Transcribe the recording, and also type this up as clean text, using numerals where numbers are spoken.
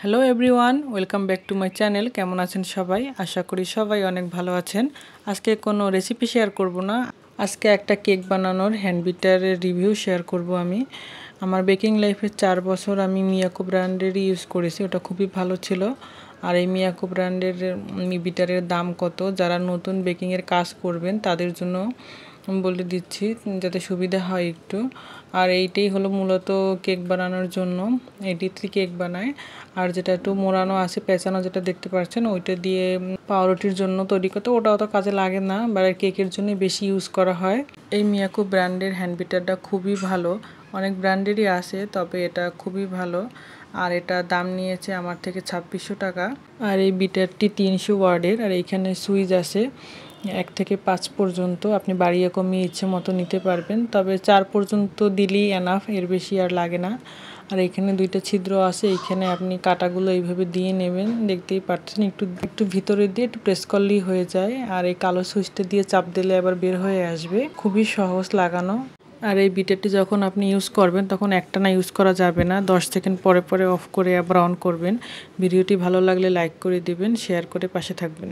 Hello everyone, welcome back to my channel. কেমন আছেন সবাই? আশা করি সবাই অনেক ভালো আছেন। আজকে কোনো রেসিপি শেয়ার করব না, আজকে একটা কেক বানানোর হ্যান্ড বিটারের রিভিউ শেয়ার করব আমি। আমার বেকিং লাইফে 4 বছর আমি মিয়াকো ব্র্যান্ডেরই ইউজ করেছি, ওটা খুবই ভালো ছিল। আর এই মিয়াকো ব্র্যান্ডের বিটারের দাম কত, যারা নতুন বেকিংয়ের কাজ করবেন তাদের জন্য বলে দিচ্ছি যাতে সুবিধা হয় একটু। আর এইটাই হলো মূলত কেক বানানোর জন্য, এটিতে কেক বানায়। আর যেটা একটু মোড়ানো আছে, পেঁচানো যেটা দেখতে পাচ্ছেন, ওইটা দিয়ে পাউরুটির জন্য তৈরি করতে, ওটা অত কাজে লাগে না, বাট কেকের জন্য বেশি ইউজ করা হয়। এই মিয়াকো ব্র্যান্ডের হ্যান্ড বিটারটা খুবই ভালো, অনেক ব্র্যান্ডেরই আছে, তবে এটা খুবই ভালো। আর এটা দাম নিয়েছে আমার থেকে 2600 টাকা। আর এই বিটারটি 300 ওয়ার্ডের, আর এইখানে সুইচ আছে 1 থেকে 5 পর্যন্ত, আপনি বাড়িয়ে কমিয়ে ইচ্ছে মতো নিতে পারবেন, তবে 4 পর্যন্ত দিলেই এনাফ, এর বেশি আর লাগে না। আর এখানে 2টা ছিদ্র আছে, এইখানে আপনি কাটাগুলো এইভাবে দিয়ে নেবেন, দেখতেই পাচ্ছেন। একটু ভিতরে দিয়ে একটু প্রেস করলেই হয়ে যায়। আর এই কালো সুইচটা দিয়ে চাপ দিলে আবার বের হয়ে আসবে, খুবই সহজ লাগানো। আর এই বিটারটি যখন আপনি ইউজ করবেন তখন একটানা ইউজ করা যাবে না, 10 সেকেন্ড পরে পরে অফ করে আবার অন করবেন। ভিডিওটি ভালো লাগলে লাইক করে দিবেন, শেয়ার করে পাশে থাকবেন।